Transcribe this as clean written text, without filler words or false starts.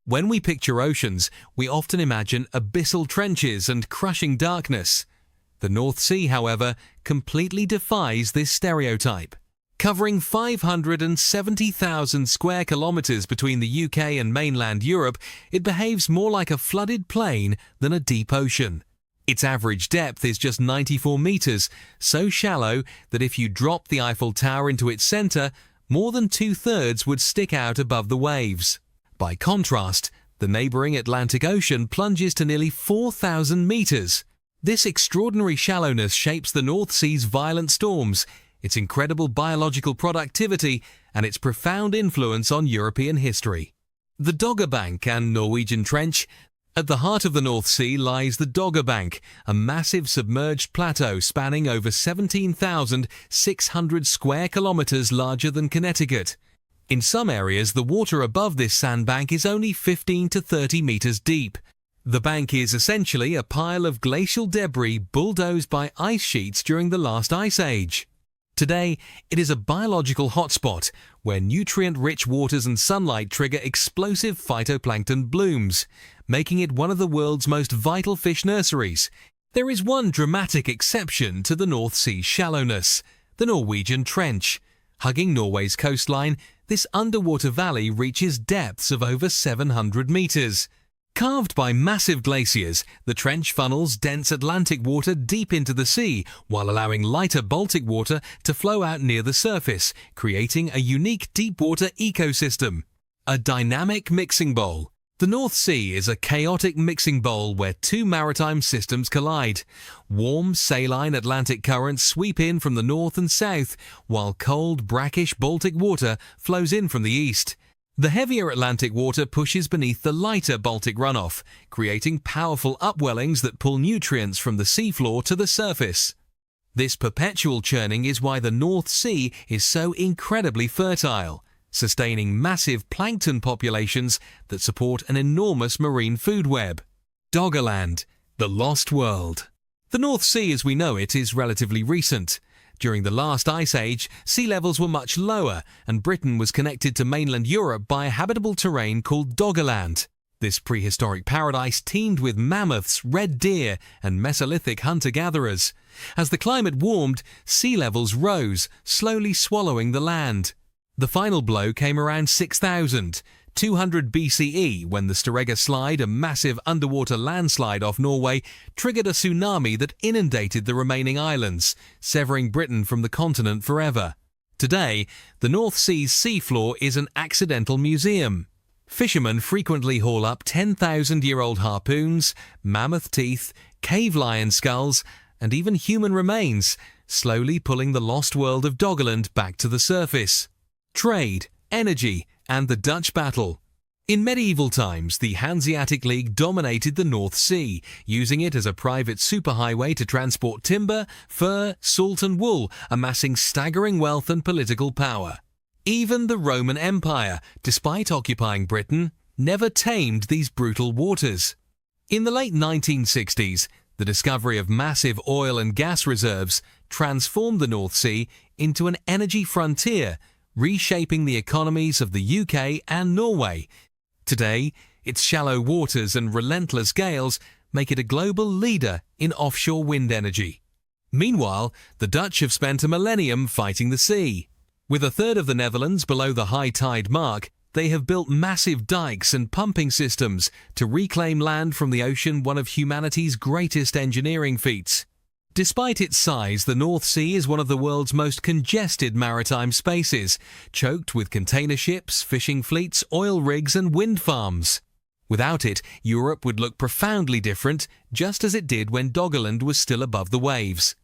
When we picture oceans, we often imagine abyssal trenches and crushing darkness. The North Sea, however, completely defies this stereotype. Covering 570,000 square kilometers between the UK and mainland Europe, it behaves more like a flooded plain than a deep ocean. Its average depth is just 94 meters, so shallow that if you drop the Eiffel Tower into its center, more than 2/3 would stick out above the waves. By contrast, the neighboring Atlantic Ocean plunges to nearly 4,000 meters. This extraordinary shallowness shapes the North Sea's violent storms, its incredible biological productivity, and its profound influence on European history. The Doggerbank and Norwegian Trench. At the heart of the North Sea lies the Doggerbank, a massive submerged plateau spanning over 17,600 square kilometers, larger than Connecticut. In some areas, the water above this sandbank is only 15 to 30 meters deep. The bank is essentially a pile of glacial debris bulldozed by ice sheets during the last ice age. Today, it is a biological hotspot where nutrient-rich waters and sunlight trigger explosive phytoplankton blooms, making it one of the world's most vital fish nurseries. There is one dramatic exception to the North Sea's shallowness: the Norwegian Trench. Hugging Norway's coastline, this underwater valley reaches depths of over 700 meters. Carved by massive glaciers, the trench funnels dense Atlantic water deep into the sea, while allowing lighter Baltic water to flow out near the surface, creating a unique deep-water ecosystem. A dynamic mixing bowl. The North Sea is a chaotic mixing bowl where two maritime systems collide. Warm, saline Atlantic currents sweep in from the north and south, while cold, brackish Baltic water flows in from the east. The heavier Atlantic water pushes beneath the lighter Baltic runoff, creating powerful upwellings that pull nutrients from the seafloor to the surface. This perpetual churning is why the North Sea is so incredibly fertile, sustaining massive plankton populations that support an enormous marine food web. Doggerland, the lost world. The North Sea as we know it is relatively recent. During the last ice age, sea levels were much lower, and Britain was connected to mainland Europe by a habitable terrain called Doggerland. This prehistoric paradise teemed with mammoths, red deer, and Mesolithic hunter-gatherers. As the climate warmed, sea levels rose, slowly swallowing the land. The final blow came around 6,200 BCE when the Storegga Slide, a massive underwater landslide off Norway, triggered a tsunami that inundated the remaining islands, severing Britain from the continent forever. Today, the North Sea's seafloor is an accidental museum. Fishermen frequently haul up 10,000-year-old harpoons, mammoth teeth, cave lion skulls, and even human remains, slowly pulling the lost world of Doggerland back to the surface. Trade, energy, and the Dutch battle. In medieval times, the Hanseatic League dominated the North Sea, using it as a private superhighway to transport timber, fur, salt and wool, amassing staggering wealth and political power. Even the Roman Empire, despite occupying Britain, never tamed these brutal waters. In the late 1960s, the discovery of massive oil and gas reserves transformed the North Sea into an energy frontier, reshaping the economies of the UK and Norway. Today, its shallow waters and relentless gales make it a global leader in offshore wind energy. Meanwhile, the Dutch have spent a millennium fighting the sea. With a third of the Netherlands below the high tide mark, they have built massive dikes and pumping systems to reclaim land from the ocean, one of humanity's greatest engineering feats. Despite its size, the North Sea is one of the world's most congested maritime spaces, choked with container ships, fishing fleets, oil rigs and wind farms. Without it, Europe would look profoundly different, just as it did when Doggerland was still above the waves.